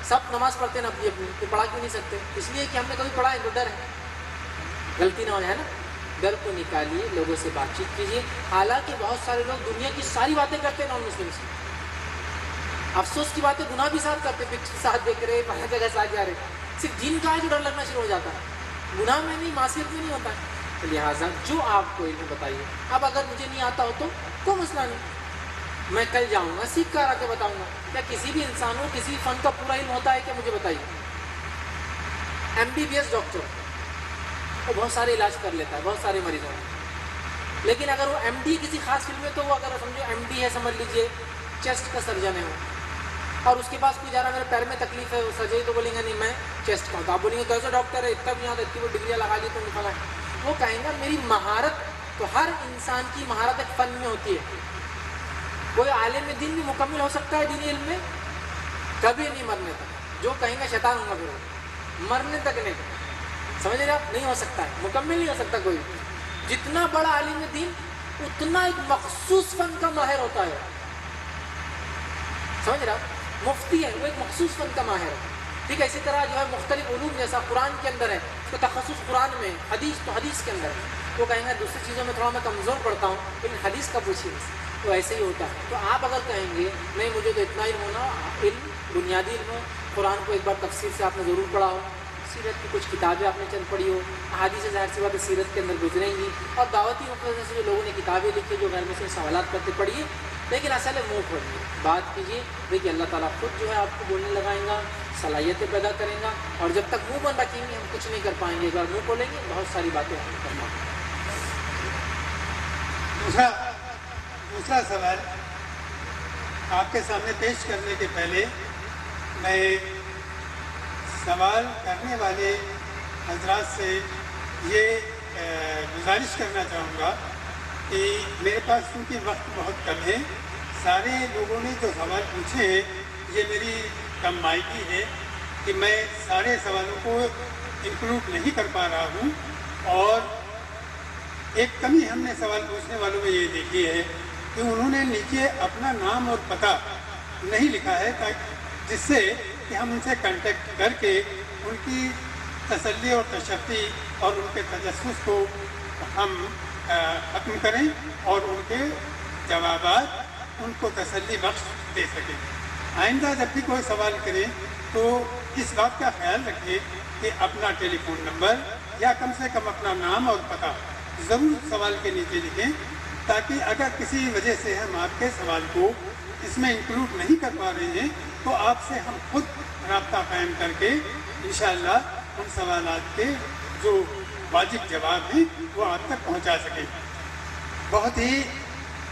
سب نماز پڑھتے ہیں اپنی اپنی، تو پڑھا کیوں نہیں سکتے؟ اس لیے کہ ہم نے کبھی پڑھا ہے تو ڈر ہے غلطی نہ ہو جائے نا. ڈر کو نکالیے، لوگوں سے بات چیت کیجیے. حالانکہ بہت سارے لوگ دنیا کی ساری باتیں کرتے ہیں نان مسلم سے، افسوس کی بات ہے گناہ بھی ساتھ کرتے، پکچر ساتھ دیکھ رہے، ہر جگہ ساتھ جا رہے. صرف دین کا ہے جو ڈر لگنا شروع ہو جاتا ہے، گناہ میں نہیں، معصیت میں نہیں ہوتا ہے. تو لہٰذا جو آپ کو علم بتائیے. اب اگر مجھے نہیں آتا ہو تو کوئی مسئلہ نہیں، میں کل جاؤں گا سیکھ کر آ کے بتاؤں گا. کیا کسی بھی انسان کو کسی فن کا پورا علم ہوتا ہے کیا؟ مجھے بتائیے. MBBS ڈاکٹر وہ بہت سارے علاج کر لیتا ہے بہت سارے مریضوں میں، لیکن اگر وہ MD کسی خاص فیلڈ میں، تو وہ اگر سمجھو MD ہے، سمجھ لیجیے چیسٹ کا سرجن ہے وہ، اور اس کے پاس کوئی جا رہا میرے پیر میں تکلیف ہے، وہ سرجری تو بولیں گے نہیں میں چیسٹ کا ہوں. تو آپ بولیں گے کیسے ڈاکٹر ہے اتنا بھی یہاں اتنی وہ ڈگریاں لگا لی تو نکلا ہے. وہ کہیں گا میری مہارت، تو ہر انسان کی مہارت ایک فن میں ہوتی ہے. کوئی عالم دین بھی مکمل ہو سکتا ہے دینی علم میں، کبھی نہیں مرنے تک. جو کہیں گا شیطان ہوں گا پھر وہ مرنے تک نہیں. سمجھ رہے آپ؟ نہیں ہو سکتا ہے، مکمل نہیں ہو سکتا کوئی. جتنا بڑا عالم دین اتنا ایک مخصوص فن کا ماہر ہوتا ہے. سمجھ رہے آپ؟ مفتی ہے وہ ایک مخصوص فن کا ماہر ہے. ٹھیک ہے، اسی طرح جو ہے مختلف علوم جیسا قرآن کے اندر ہے اس کا تخصص قرآن میں، حدیث تو حدیث کے اندر ہے. وہ کہیں گے دوسری چیزوں میں تھوڑا میں کمزور پڑتا ہوں لیکن حدیث کا پوچھیے. تو ایسے ہی ہوتا ہے. تو آپ اگر کہیں گے نہیں مجھے تو اتنا علم ہونا، علم بنیادی علم ہو، قرآن کو ایک بار تفسیر سے آپ نے ضرور پڑھا ہو، سیرت کی کچھ کتابیں آپ نے چند پڑھی ہو، احادیث ظاہر سی بات ہے سیرت کے اندر گزریں گی، اور دعوتی مقصد سے جو لوگوں نے کتابیں لکھی جو غیر مسلم سوالات کرتے پڑھیے، لیکن اصل منہ کھولیے، بات کیجیے. دیکھیے اللہ تعالیٰ خود جو ہے آپ کو بولنے لگائیں گا، صلاحیتیں پیدا کریں گا. اور جب تک منہ بند رکھیں گے ہم کچھ نہیں کر پائیں گے. اگر منہ کھولیں گے بہت ساری باتیں ہم کر پائیں گے. دوسرا سوال آپ کے سامنے پیش کرنے کے پہلے میں سوال کرنے والے حضرات سے یہ گزارش کرنا چاہوں گا کہ میرے پاس چونکہ وقت بہت کم ہے، سارے لوگوں نے جو سوال پوچھے ہیں یہ میری کم مائکی ہے کہ میں سارے سوالوں کو انکلوڈ نہیں کر پا رہا ہوں. اور ایک کمی ہم نے سوال پوچھنے والوں میں یہ دیکھی ہے کہ انہوں نے نیچے اپنا نام اور پتہ نہیں لکھا ہے، جس سے کہ ہم ان سے کانٹیکٹ کر کے ان کی تسلی اور تشفی اور ان کے تجسس کو ہم ختم کریں اور ان کے جوابات ان کو تسلی بخش دے سکیں. آئندہ جب بھی کوئی سوال کریں تو اس بات کا خیال رکھیں کہ اپنا ٹیلی فون نمبر یا کم سے کم اپنا نام اور پتہ ضرور سوال کے نیچے لکھیں، تاکہ اگر کسی وجہ سے ہم آپ کے سوال کو اس میں انکلوڈ نہیں کر پا رہے ہیں تو آپ سے ہم خود رابطہ قائم کر کے انشاءاللہ ان سوالات کے جو واجب جواب ہیں وہ آپ تک پہنچا سکیں. بہت ہی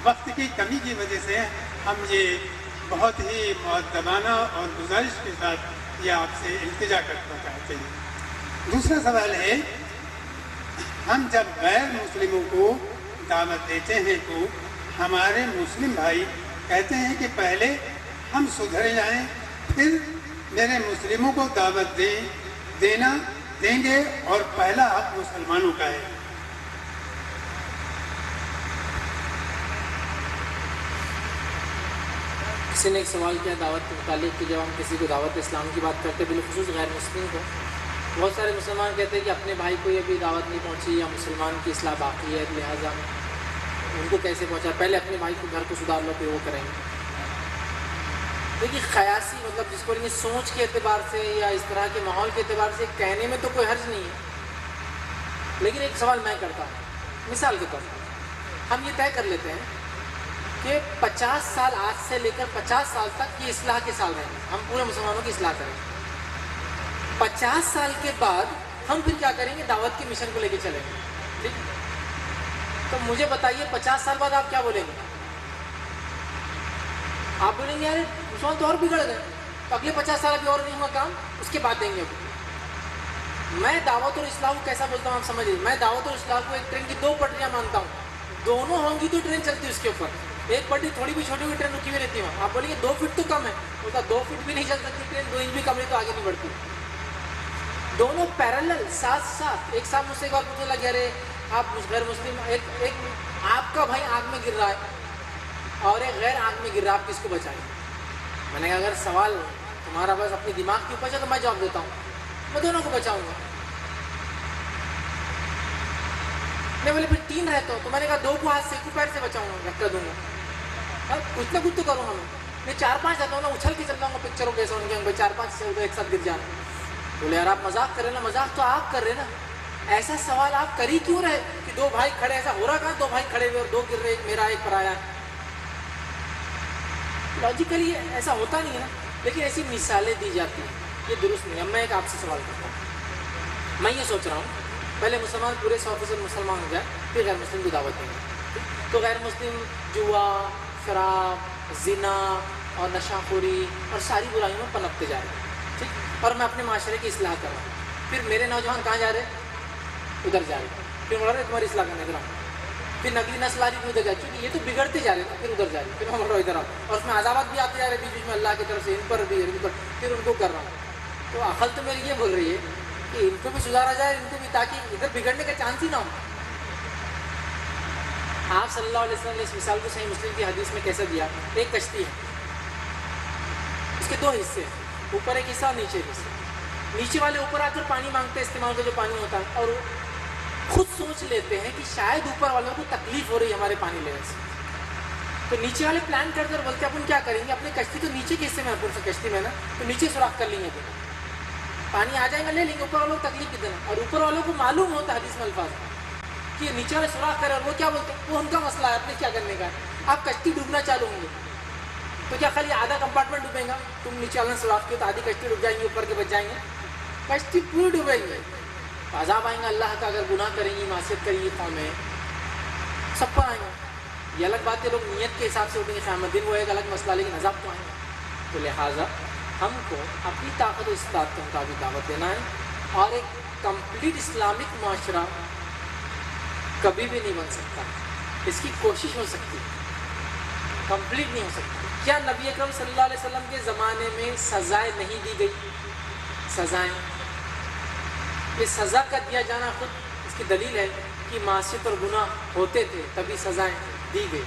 وقت کی کمی کی وجہ سے ہم یہ بہت ہی مؤدبانہ اور گزارش کے ساتھ یہ آپ سے التجا کرنا چاہتے ہیں. دوسرا سوال ہے، ہم جب غیر مسلموں کو دعوت دیتے ہیں تو ہمارے مسلم بھائی کہتے ہیں کہ پہلے ہم سدھر جائیں پھر میرے مسلموں کو دعوت دیں گے اور پہلا حق مسلمانوں کا ہے. کسی نے ایک سوال کیا دعوت کے متعلق کہ جب ہم کسی کو دعوت اسلام کی بات کرتے بالخصوص غیر مسلم کو، بہت سارے مسلمان کہتے ہیں کہ اپنے بھائی کو یہ بھی دعوت نہیں پہنچی یا مسلمان کی اصلاح باقی ہے، لہٰذا ان کو کیسے پہنچا، پہلے اپنے بھائی کو گھر کو سدھار لو پھر وہ کریں گے. دیکھیے خیاسی مطلب جس کو سوچ کے اعتبار سے یا اس طرح کے ماحول کے اعتبار سے کہنے میں تو کوئی حرج نہیں ہے، لیکن ایک سوال میں کرتا ہوں مثال کے طور پر ہم یہ طے کر لیتے ہیں کہ 50 سال آج سے لے کر 50 سال تک یہ اصلاح کے سال رہیں گے، ہم پورے مسلمانوں کی اصلاح کریں گے. 50 سال کے بعد ہم پھر کیا کریں گے؟ دعوت کے مشن کو لے کے چلیں گے. ٹھیک، تو مجھے بتائیے 50 سال بعد آپ کیا بولیں گے؟ آپ بولیں گے یار مسلمان تو اور بگڑ گئے، تو اگلے 50 سال ابھی اور نہیں ہوا کام، اس کے بعد دیں گے. میں دعوت اور اصلاح کو کیسا بولتا ہوں آپ سمجھ لیجیے. میں دعوت اور اصلاح کو ایک ٹرین کی 2 پٹریاں مانتا ہوں، دونوں ہوں گی تو ٹرین چلتی ہے اس کے اوپر. ایک پٹری تھوڑی بھی چھوٹی ہوئی ٹرین رکی ہوئی رہتی ہے. آپ بولیں گے 2 فٹ تو کم ہے، بولتا 2 فٹ بھی نہیں چل سکتی ٹرین، 2 انچ بھی کم ہے تو آگے نہیں بڑھتی. دونوں پیرالل ساتھ ساتھ. ایک صاحب مجھ سے ایک بار پوچھنے لگے ارے آپ غیر مسلم، ایک آپ کا بھائی آگ میں گر رہا ہے اور ایک غیر آگ میں گر رہا ہے، آپ کس کو بچائیں؟ میں نے کہا اگر سوال تمہارا بس اپنے دماغ کے اوپر ہے تو میں جواب دیتا ہوں، میں دونوں کو بچاؤں گا. میں بولے پھر 3 رہتا ہوں تو میں نے کہا 2 کو ہاتھ سے 1 کو پیر سے بچاؤں گا، دھکا دوں گا، کچھ نہ کچھ تو کروں گا. میں 4-5 رہتا ہوں نا، اچھل کے چل جاؤں گا پکچروں کیسے ان کے 4-5 سے ایک ساتھ گر جانا. بولے یار آپ مذاق کر رہے نا، مذاق تو آپ کر رہے نا، ایسا سوال آپ کر ہی کیوں رہے کہ 2 بھائی کھڑے، ایسا ہو رہا کہاں 2 بھائی کھڑے ہوئے اور 2 گر رہے، ایک میرا ایک پرایا. لاجیکلی ایسا ہوتا نہیں ہے نا، لیکن ایسی مثالیں دی جاتی ہیں، یہ درست نہیں. اب میں ایک آپ سے سوال کرتا ہوں، میں یہ سوچ رہا ہوں پہلے مسلمان پورے 100% مسلمان ہو جائے پھر غیر مسلم کو دعوت دیں گے. تو غیر مسلم جوا، شراب، زنا اور نشہ خوری اور ساری برائیوں میں پنپتے جا رہے ہیں، ٹھیک، اور میں اپنے معاشرے کی اصلاح کر رہا ہوں. پھر میرے نوجوان کہاں جا رہے؟ ادھر جا رہے ہیں. پھر بول رہے تمہاری اصلاح کرنے کے، پھر نقلی نسل آ رہی ادھر جا، کیونکہ یہ تو بگڑتے جا رہے ہیں نا، پھر ادھر جا رہے ہیں. پھر میں بول رہا ہوں ادھر آؤ، اور اس میں عذابات بھی آتے جا رہے ہیں بیچ بیچ میں اللہ کی طرف سے، ان پر بھی ان پر، پھر ان کو کر رہا ہوں. تو عقل تو میری یہ بول رہی ہے کہ ان کو بھی سدھارا جائے، ان کو بھی، تاکہ ادھر بگڑنے کا چانس ہی نہ ہو. آپ صلی اللہ علیہ وسلم نے اس مثال کو صحیح مسلم کی حدیث میں کیسے دیا؟ ایک کشتی ہے، اس کے 2 حصے ہیں، اوپر ایک حصہ اور نیچے ایک حصہ. نیچے والے اوپر آ کر پانی مانگتے ہیں، استعمال کا جو پانی ہوتا ہے، اور خود سوچ لیتے ہیں کہ شاید اوپر والوں کو تکلیف ہو رہی ہے ہمارے پانی لینے سے. تو نیچے والے پلان کرتے اور بولتے ہیں اپن کیا کریں گے، اپنے کشتی تو نیچے کے حصے میں اپن سے کشتی میں نا، تو نیچے سوراخ کر لیں گے، پانی آ جائیں گا لے لیں گے، اوپر والوں کو تکلیف کتنا. اور اوپر والوں کو معلوم ہوتا ہے حدیث میں الفاظ کہ نیچے والے سوراخ کرے، اور وہ کیا بولتے ہیں، وہ ان کا مسئلہ ہے، اپنے کیا کرنے کا ہے. آپ کشتی ڈوبنا چالو ہوں گے تو کیا خالی آدھا کمپارٹمنٹ ڈوبے گا؟ تم نیچے والے سوراخ کیے تو آدھی کشتی ڈوب جائیں گی، اوپر کے بچ جائیں گے، کشتی پوری ڈوبے گی. عذاب آئیں گا اللہ کا، اگر گناہ کریں گی، معصیت کریں گی قومیں، سب پر آئیں گا. یہ الگ بات ہے لوگ نیت کے حساب سے اٹھیں گے قیامت دن، وہ ایک الگ مسئلہ، لیکن عذاب تو آئیں گا. تو لہٰذا ہم کو اپنی طاقت و استطاعت کے مطابق دعوت دینا ہے، اور ایک کمپلیٹ اسلامک معاشرہ کبھی بھی نہیں بن سکتا. اس کی کوشش ہو سکتی ہے، کمپلیٹ نہیں ہو سکتی. کیا نبی اکرم صلی اللہ علیہ وسلم کے زمانے میں سزائیں نہیں دی گئی؟ سزائیں، یہ سزا کا دیا جانا خود اس کی دلیل ہے کہ معصیت اور گناہ ہوتے تھے تبھی سزائیں دی گئی.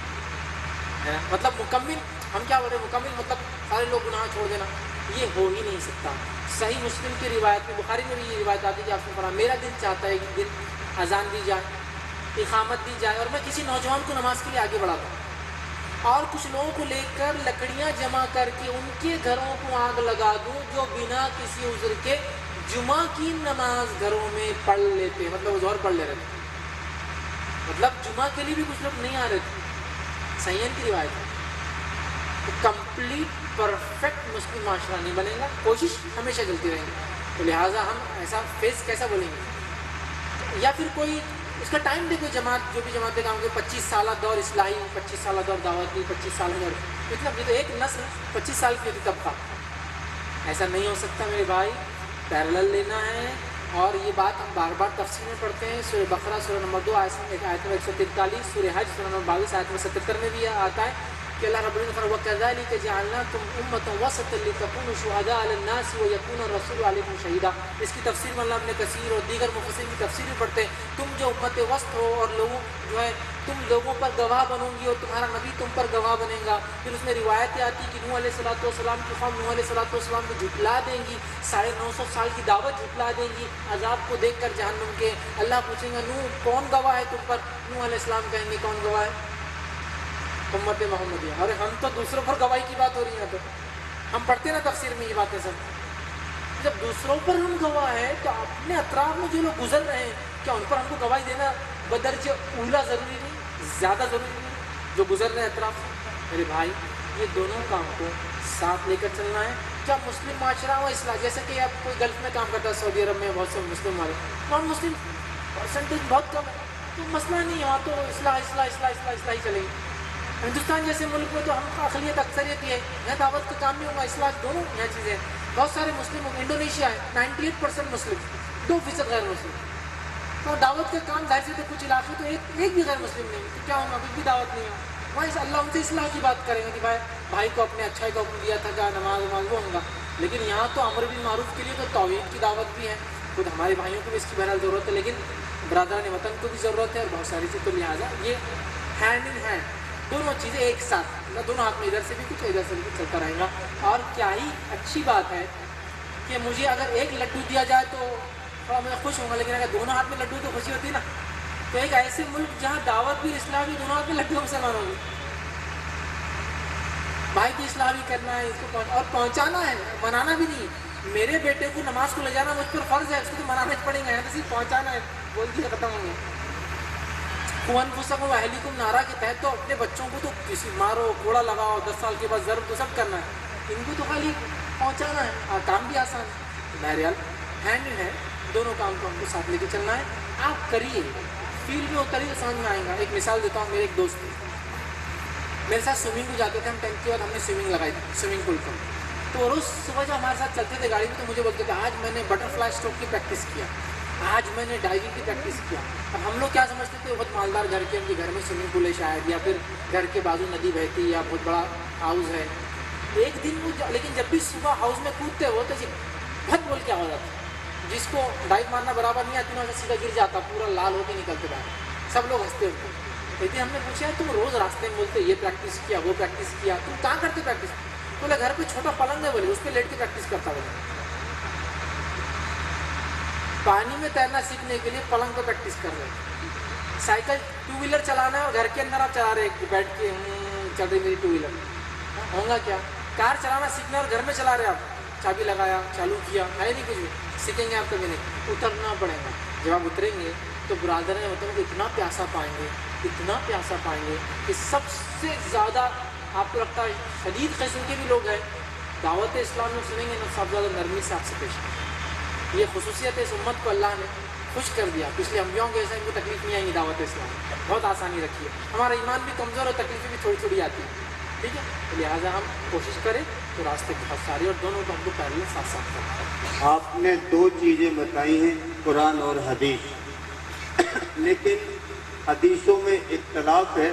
مطلب مکمل، ہم کیا بول رہے ہیں مکمل مطلب سارے لوگ گناہ چھوڑ دینا، یہ ہو ہی نہیں سکتا. صحیح مسلم کی روایت میں، بخاری میں بھی یہ روایت آتی ہے کہ آپ نے پڑھا، میرا دل چاہتا ہے کہ دن اذان دی جائے، اقامت دی جائے، اور میں کسی نوجوان کو نماز کے لیے آگے بڑھا دوں، اور کچھ لوگوں کو لے کر لکڑیاں جمع کر کے ان کے گھروں کو آگ لگا دوں جو بنا کسی عذر کے جمعہ کی نماز گھروں میں پڑھ لیتے ہیں، مطلب وہ ظہر پڑھ لے رہے تھے، مطلب جمعہ کے لیے بھی کچھ لوگ نہیں آ رہے تھے. صحیح کی روایت ہے. تو کمپلیٹ پرفیکٹ مسلم معاشرہ نہیں بنے گا، کوشش ہمیشہ چلتی رہیں گی. تو لہٰذا ہم ایسا فیس کیسا بولیں گے؟ یا پھر کوئی اس کا ٹائم دے، کوئی جماعت، جو بھی جماعتیں کام کی 25 سالہ دور اصلاحی، 25 سالہ دور دعوتی، 25 سالہ دور، مطلب یہ تو ایک نسل 25 سال کی ہوتی طبقہ. ایسا نہیں ہو سکتا میرے بھائی، پیرلل لینا ہے. اور یہ بات ہم بار بار تفصیل میں پڑھتے ہیں، سورہ بقرہ سورہ نمبر 2 آیت نمبر 143، سورہ حج سورہ نمبر 22 آیت نمبر 77 میں بھی آتا ہے کہ اللہ رب العزت فرماتا ہے وَكَذَلِكَ جَعَلْنَاكُمْ أُمَّةً وَسَطًا لِتَكُونُوا شُهَدَاءَ عَلَى النَّاسِ وَيَكُونَ الرَّسُولُ عَلَيْكُمْ شَهِيدًا. اس کی تفسیر میں اللہ ابن کثیر اور دیگر مفسرین کی تفسیر بھی پڑھتے ہیں، تم جو امت وسط ہو اور لوگوں جو ہے تم لوگوں پر گواہ بنو گی اور تمہارا نبی تم پر گواہ بنے گا. پھر اس میں روایتیں آتی کہ نوح علیہ السلام کی قوم نوح علیہ السلام کو جھٹلا دیں گی، 950 سال کی دعوت جھٹلا دیں گی، عذاب کو دیکھ کر جہنم کے. اللہ پوچھیں گا نوح کون گواہ ہے تم پر؟ نوح علیہ السلام کہیں گے کون گواہ ہے؟ امت محمدیہ. اور ہم تو دوسروں پر گواہی کی بات ہو رہی ہے، تو ہم پڑھتے نا تفسیر میں یہ باتیں سب. جب دوسروں پر ہم گواہ ہیں تو اپنے اطراف میں جو لوگ گزر رہے ہیں کیا ان پر ہم کو گواہی دینا بدرجہ اولا ضروری نہیں، زیادہ ضروری نہیں جو گزر رہے ہیں اطراف سے؟ میرے بھائی یہ دونوں کام کو ساتھ لے کر چلنا ہے. کیا مسلم معاشرہ و اصلاح، جیسے کہ اب کوئی گلف میں کام کرتا ہے، سعودی عرب میں بہت سے مسلم والے، نان مسلم پرسنٹیج بہت کم ہے، تو مسئلہ نہیں ہے، وہاں تو اصلاح اصلاح اصلاح اصلاح اصلاح ہی چلے گی. ہندوستان جیسے ملک میں تو ہم اقلیت اکثریت ہی ہے، یہاں دعوت کا کام نہیں ہوگا، اصلاح دونوں یہاں چیزیں. بہت سارے مسلم، انڈونیشیا ہے 98% مسلم، 2% غیر مسلم. تو دعوت کا کام ظاہر سے تو کچھ علاقے تو ایک بھی غیر مسلم نہیں، تو کیا ہوگا؟ کچھ بھی دعوت نہیں ہوگا. وہاں اللہ ان سے اصلاح کی بات کریں گے کہ بھائی کو اپنے اچھائی کا حکم دیا تھا، کیا نماز وہ ہوگا. لیکن یہاں تو امر بالمعروف کے لیے تو توحید کی دعوت بھی ہے. خود ہمارے بھائیوں کو بھی اس کی بہرحال ضرورت ہے، لیکن برادران وطن کو بھی ضرورت ہے، اور بہت ساری چیز. تو لہٰذا یہ ہینڈ ان ہینڈ دونوں چیزیں ایک ساتھ، دونوں ہاتھ میں ادھر سے بھی کچھ ادھر سے بھی کچھ چلتا رہے گا. اور کیا ہی اچھی بات ہے کہ مجھے اگر ایک لڈو دیا جائے تو تھوڑا میں خوش ہوں گا، لیکن اگر دونوں ہاتھ میں لڈو تو خوشی ہوتی نا. تو ایک ایسے ملک جہاں دعوت بھی اصلاح بھی دونوں ہاتھ میں لڈو مسلمانوں کی، بھائی کی اصلاح بھی کرنا ہے، اس کو اور پہنچانا ہے، منانا بھی نہیں. میرے بیٹے کو نماز کو لے جانا مجھ پر فرض ہے، اس کو تو منانا ہی پڑیں گا، یہاں تو صرف پہنچانا ہے، بول کے ختم ہوں گے. انفسکم واہلیکم نعرہ کے تحت تو اپنے بچوں کو تو کسی مارو، کوڑا لگاؤ، 10 سال کے بعد ضرب تو سب کرنا ہے، ان کو تو خالی پہنچانا ہے. کام بھی آسان ہے، بہرحال ہینڈ ان ہینڈ دونوں کام کو ہم کو ساتھ لے کے چلنا ہے. آپ کریے، فیلڈ میں اتریے، سمجھ میں آئے گا. ایک مثال دیتا ہوں. میرے ایک دوست تھے، میرے ساتھ سوئمنگ کو جاتے تھے ہم. 10th کے بعد ہم نے سوئمنگ لگائی تھی سوئمنگ پول پر. تو روز صبح جب ہمارے ساتھ چلتے تھے گاڑی میں تو مجھے بولتے تھے آج میں نے بٹر فلائی اسٹروک کی پریکٹس کیا، آج میں نے ڈائیونگ کی پریکٹس کیا. اب ہم لوگ کیا سمجھتے تھے بہت مالدار گھر کے، ان کے گھر میں سوئمنگ پول ہے شاید، یا پھر گھر کے بازو ندی بہتی یا بہت بڑا ہاؤس ہے. ایک دن وہ لیکن جب بھی صبح ہاؤس میں کودتے ہو تو بھت بول کے آواز آتی، جس کو ڈائیو مارنا برابر نہیں آتی نا سیدھا گر جاتا، پورا لال ہو کے نکلتے باہر. سب لوگ ہنستے ہوتے. لیکن ہم نے پوچھا تم روز راستے میں بولتے یہ پریکٹس کیا وہ پریکٹس کیا، تم کہاں کرتے پریکٹس؟ بولے گھر پہ چھوٹا پلنگ ہے، بولے اس پہ لیٹ کے پریکٹس کرتا. بولے پانی میں تیرنا سیکھنے کے لیے پلنگ پہ پریکٹس کر رہے. سائیکل 2 ویلر چلانا ہے اور گھر کے اندر آپ چلا رہے بیٹھ کے چل رہی میری 2 ویلر، ہوگا کیا؟ کار چلانا سیکھنا اور گھر میں چلا رہے آپ، چابی لگایا چالو کیا، ہے نہیں کچھ بھی. سیکھیں گے آپ کبھی نہیں، اترنا پڑے گا. جب آپ اتریں گے تو برادر ہیں مطلب اتنا پیاسا پائیں گے، اتنا پیاسا پائیں گے کہ سب سے زیادہ آپ کو لگتا ہے شدید قسم کے بھی لوگ ہیں دعوت اسلام میں سنیں گے نا، سب زیادہ نرمی سے آپ سے پیش کریں. یہ خصوصیت اس امت کو اللہ نے خوش کر دیا. پچھلے انبیاءوں کے ایسے ان کو تکلیف نہیں آئیں گی. دعوت اسلام بہت آسانی رکھی ہے. ہمارا ایمان بھی کمزور اور تکلیفیں بھی تھوڑی تھوڑی آتی ہیں، ٹھیک ہے. لہٰذا ہم کوشش کریں تو راستے بہت سارے، اور دونوں کو ہم کو پہلے ساتھ ساتھ کریں. آپ نے 2 چیزیں بتائی ہیں، قرآن اور حدیث، لیکن حدیثوں میں اختلاف ہے،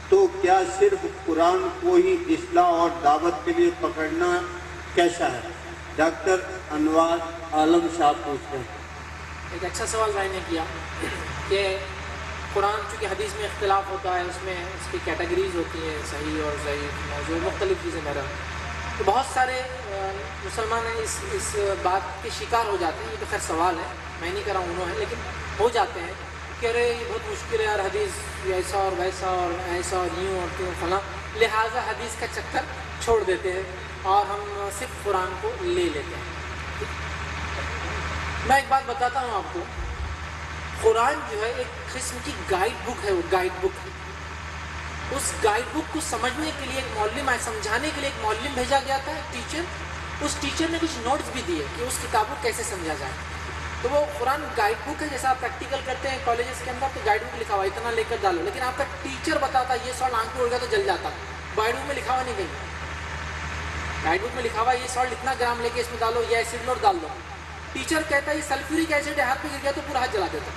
تو کیا صرف قرآن کو ہی اصلاح اور دعوت کے لیے پکڑنا کیسا ہے؟ ڈاکٹر انوار عالم صاحب پوچھتے ہیں. ایک اچھا سوال بھائی نے کیا کہ قرآن چونکہ حدیث میں اختلاف ہوتا ہے، اس میں اس کی کیٹیگریز ہوتی ہیں، صحیح اور ضعیف، موضوع، مختلف چیزیں میرا. تو بہت سارے مسلمان ہیں اس بات کے شکار ہو جاتے ہیں. یہ تو خیر سوال ہے، میں نہیں کر رہا ہوں، انہوں ہیں، لیکن ہو جاتے ہیں کہ ارے یہ بہت مشکل ہے یار، حدیث ایسا اور ویسا اور ایسا اور یوں اور کیوں فلاں، لہٰذا حدیث کا چکر چھوڑ دیتے ہیں اور ہم صرف قرآن کو لے لیتے ہیں. میں ایک بات بتاتا ہوں آپ کو، قرآن جو ہے ایک قسم کی گائیڈ بک ہے. وہ گائیڈ بک ہے. اس گائیڈ بک کو سمجھنے کے لیے ایک معلم آئے، سمجھانے کے لیے ایک معلم بھیجا گیا تھا، ایک ٹیچر. اس ٹیچر نے کچھ نوٹس بھی دیے کہ اس کتاب کو کیسے سمجھا جائے. تو وہ قرآن گائیڈ بک ہے. جیسا آپ پریکٹیکل کرتے ہیں کالجز کے اندر تو گائیڈ بک لکھا ہوا اتنا لے کر ڈالو، لیکن آپ کا ٹیچر بتاتا یہ سالٹ آنکھ میں اڑ گیا تو جل جاتا. گائیڈ بک میں لکھا ہوا نہیں کہیں. گائیڈ بک میں لکھا ہوا یہ سالٹ اتنا گرام لے کے اس میں ڈالو، یہ ایسڈ لو ڈال دو. ٹیچر کہتا ہے یہ سلفیورک ایسڈ ہے، ہاتھ پہ گر گیا تو پورا ہاتھ جلا دیتا.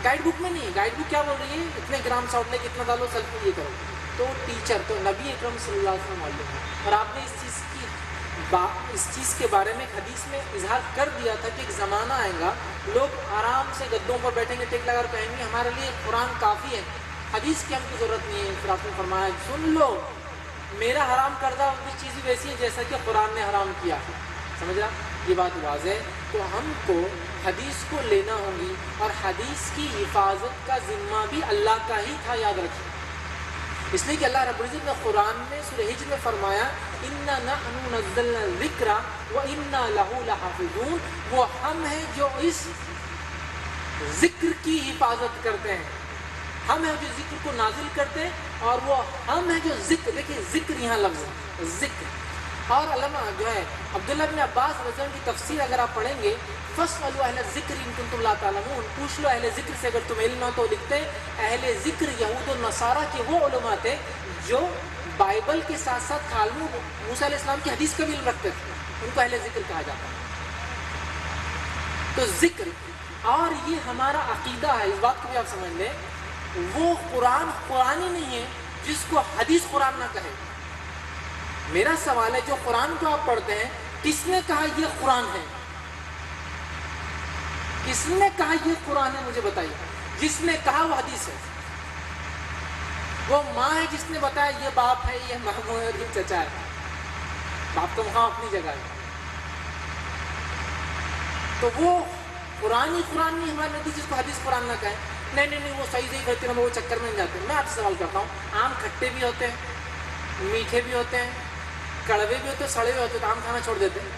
گائیڈ بک میں نہیں. گائیڈ بک کیا بول رہی ہے؟ اتنے گرام سالٹ لے کے اتنا ڈالو، سلفیور یہ کرو. تو ٹیچر تو نبی اکرم صلی اللہ علیہ وسلم معلوم ہے. اور آپ نے اس چیز کے بارے میں ایک حدیث میں اظہار کر دیا تھا کہ ایک زمانہ آئے گا لوگ آرام سے گدوں پر بیٹھیں گے، ٹیک لگا کر کہیں گے ہمارے لیے قرآن کافی ہے، حدیث کی ہم کی ضرورت نہیں ہے. پھر آپ نے فرمایا سن لو میرا حرام کردہ اس چیز ویسی ہے جیسا کہ قرآن نے حرام کیا ہے. سمجھ رہا؟ یہ بات واضح ہے. تو ہم کو حدیث کو لینا ہوگی اور حدیث کی حفاظت کا ذمہ بھی اللہ کا ہی تھا، یاد رکھیں. اس لیے کہ اللہ رب العزت نے قرآن میں سورہ حجر میں فرمایا اِنَّا نَحْنُ نَزَّلْنَا الذِّكْرَ وَإِنَّا لَهُ لَحَافِظُونَ. وہ ہم ہیں جو اس ذکر کی حفاظت کرتے ہیں، ہم ہیں جو ذکر کو نازل کرتے ہیں، اور وہ ہم ہیں جو ذکر، دیکھیں ذکر یہاں لفظ ہے ذکر. اور علامہ جو ہے عبداللہ بن عباس رضی اللہ عنہ کی تفسیر اگر آپ پڑھیں گے فَاسْأَلُوا أَهْلَ الذِّكْرِ إِن كُنتُمْ لَا تَعْلَمُونَ، پوچھ لو اہل ذکر سے اگر تمہیں علم نہ. تو لکھتے ہیں اہل ذکر یہود و نصارہ کے وہ علماء تھے جو بائبل کے ساتھ ساتھ کالم موسیٰ علیہ السلام کی حدیث کا بھی علم رکھتے تھے، ان کو اہل ذکر کہا جاتا ہے. تو ذکر، اور یہ ہمارا عقیدہ ہے، اس بات کو بھی آپ سمجھ لیں. وہ قرآن ہی نہیں ہے جس کو حدیث قرآن نہ کہے. میرا سوال ہے جو قرآن کو آپ پڑھتے ہیں کس نے کہا یہ قرآن ہے؟ کس نے کہا یہ قرآن ہے؟ مجھے بتائیے. جس نے کہا وہ حدیث ہے. وہ ماں ہے جس نے بتایا یہ باپ ہے، یہ ماموں ہے اور یہ چچا ہے. باپ تو وہاں اپنی جگہ ہے. تو وہ قرآن نہیں ہمارے نبی جس کو حدیث قرآن نہ کہیں. نہیں وہ صحیح کہتے ہیں، وہ چکر میں نہیں جاتے. میں آپ سے سوال کرتا ہوں، آم کھٹے بھی ہوتے ہیں، میٹھے بھی ہوتے ہیں، کڑوے بھی ہوتے ہیں، سڑے بھی ہوتے ہیں، تو آم کھانا چھوڑ دیتے ہیں؟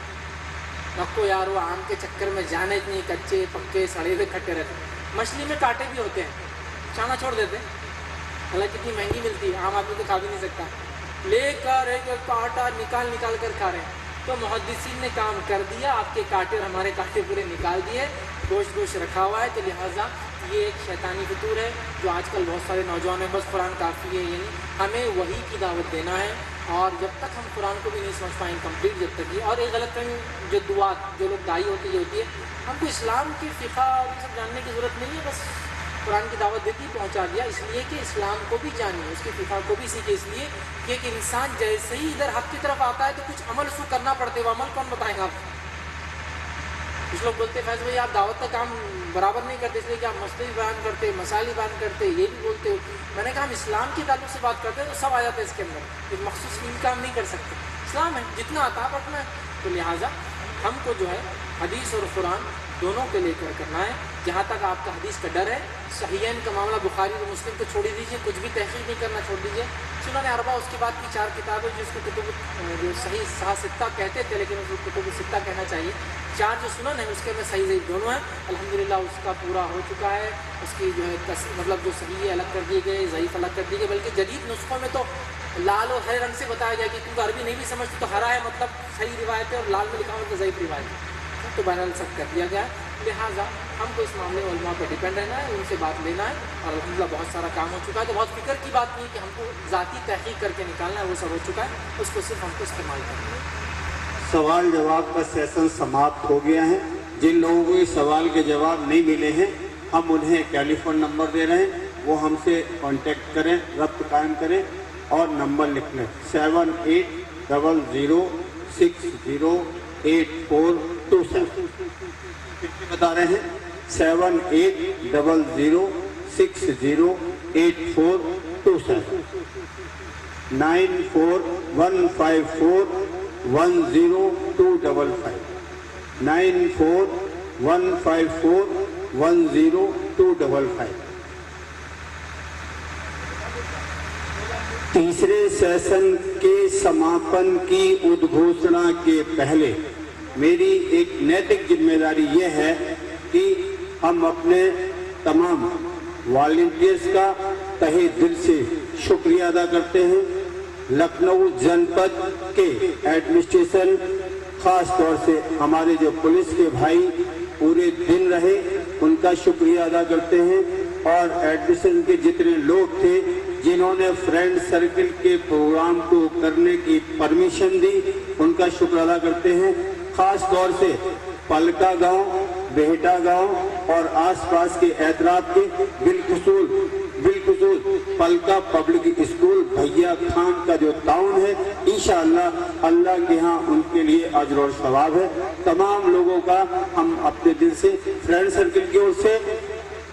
رکھو یار، وہ آم کے چکر میں جانے نہیں، کچے پکے سڑے ہوئے کھٹے رہتے ہیں. مچھلی میں کانٹے بھی ہوتے ہیں، کھانا چھوڑ دیتے ہیں. حالانکہ کتنی مہنگی ملتی ہے، عام آدمی تو کھا بھی نہیں سکتا، لے کر ایک کانٹا نکال کر کھا رہے ہیں. تو محدثین نے کام کر دیا، آپ کے کانٹے اور ہمارے کانٹے پورے نکال دیے، گوشت رکھا ہوا ہے. تو لہٰذا یہ ایک شیطانی فطور ہے جو آج کل بہت سارے نوجوان ہیں، بس قرآن کافی ہے. یعنی ہمیں وہی کی دعوت دینا ہے، اور جب تک ہم قرآن کو بھی نہیں سمجھ پائیں کمپلیٹ، جب تک یہ. اور ایک غلط فہمی جو جو لوگ دائی ہوتے یہ ہوتی ہے، ہم کو اسلام کی فقہ اور یہ سب جاننے کی ضرورت نہیں ہے، بس قرآن کی دعوت دیتی پہنچا دیا. اس لیے کہ اسلام کو بھی جانیے، اس کی فقہ کو بھی سیکھے. اس لیے کہ ایک انسان جیسے ہی ادھر حق کی طرف آتا ہے تو کچھ عمل اس کو کرنا پڑتے. وہ عمل کون بتائیں گا آپ؟ کچھ لوگ بولتے ہیں فیض بھائی آپ دعوت کا کام برابر نہیں کرتے، اس لیے کہ آپ مسئلے بھی بیان کرتے، مسائل بھی بیان کرتے، یہ بھی بولتے ہو. میں نے کہا ہم اسلام کے تعلق سے بات کرتے ہیں تو سب آ جاتے ہیں اس کے اندر. ایک مخصوص فیلڈ کام نہیں کر سکتے، اسلام ہے جتنا آتا ہے اپنا ہے. تو لہٰذا ہم کو جو ہے حدیث اور قرآن دونوں کو لے کر کرنا ہے. جہاں تک آپ کا حدیث کا ڈر ہے، صحیحین کا معاملہ بخاری اور مسلم کو چھوڑ دیجیے، کچھ بھی تحقیق نہیں کرنا چھوڑ دیجیے. سنن اربع اس کے بعد کی 4 کتابیں جس کو کتب جو صحیح ستہ کہتے تھے، لیکن اس کو کتب ستہ کہنا چاہیے. 4 جو سنن ہیں اس کے میں صحیح ضعیف دونوں ہیں. الحمدللہ اس کا پورا ہو چکا ہے. اس کی جو ہے مطلب جو صحیح ہے الگ کر دیے گئے، ضعیف الگ کر دیے گئے. بلکہ جدید نسخوں میں تو لال اور ہرے رنگ سے بتایا جائے کہ کیونکہ عربی نہیں بھی سمجھتے تو ہرا ہے مطلب صحیح روایت ہے، اور لال میں لکھا ہوا تو ضعیف روایت ہے. تو بہرحال سب کر دیا گیا ہے. لہٰذا ہم کو اس معاملے میں علماء پہ ڈیپینڈ رہنا ہے، ان سے بات لینا ہے. اور الحمدللہ بہت سارا کام ہو چکا ہے. تو بہت فکر کی بات نہیں ہے کہ ہم کو ذاتی تحقیق کر کے نکالنا ہے، وہ سب ہو چکا ہے. اس کو صرف ہم کو استعمال کرنا ہے. سوال جواب کا سیشن سماپت ہو گیا ہے. جن لوگوں کو اس سوال کے جواب نہیں ملے ہیں، ہم انہیں ٹیلی فون نمبر دے رہے ہیں، وہ ہم سے کانٹیکٹ کریں، ربط قائم کریں اور نمبر لکھ لیں 7800608427. پھر بھی بتا رہے ہیں 7800608427 9415410255 9415410255. تیسرے سیشن کے سماپن کی ادگھوشنا کے پہلے میری ایک نیتک ذمہ داری یہ ہے کہ ہم اپنے تمام والنٹیئرز کا تہہ دل سے شکریہ ادا کرتے ہیں. لکھنؤ جنپد کے ایڈمنسٹریشن، خاص طور سے ہمارے جو پولیس کے بھائی پورے دن رہے، ان کا شکریہ ادا کرتے ہیں. اور ایڈمنسٹریشن کے جتنے لوگ تھے جنہوں نے فرینڈ سرکل کے پروگرام کو کرنے کی پرمیشن دی، ان کا شکر ادا کرتے ہیں. خاص طور سے پلکا گاؤں، بہٹا گاؤں اور آس پاس کے اطراف کے بالخصوص پلکا پبلک اسکول بھیا خان کا جو تعاون ہے، انشاءاللہ اللہ کے ہاں ان کے لیے اجر اور ثواب ہے. تمام لوگوں کا ہم اپنے دل سے فرینڈ سرکل کی اور سے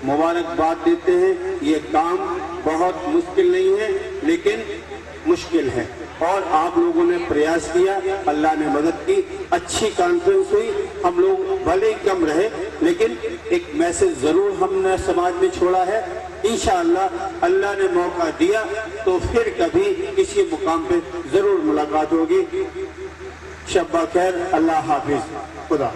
مبارکباد دیتے ہیں. یہ کام بہت مشکل نہیں ہے لیکن مشکل ہے، اور آپ لوگوں نے پریاس کیا، اللہ نے مدد کی، اچھی کانفرنس ہوئی. ہم لوگ بھلے ہی کم رہے لیکن ایک میسج ضرور ہم نے سماج میں چھوڑا ہے. انشاءاللہ اللہ نے موقع دیا تو پھر کبھی کسی مقام پہ ضرور ملاقات ہوگی. شب بخیر، اللہ حافظ، خدا.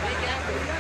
Thank you.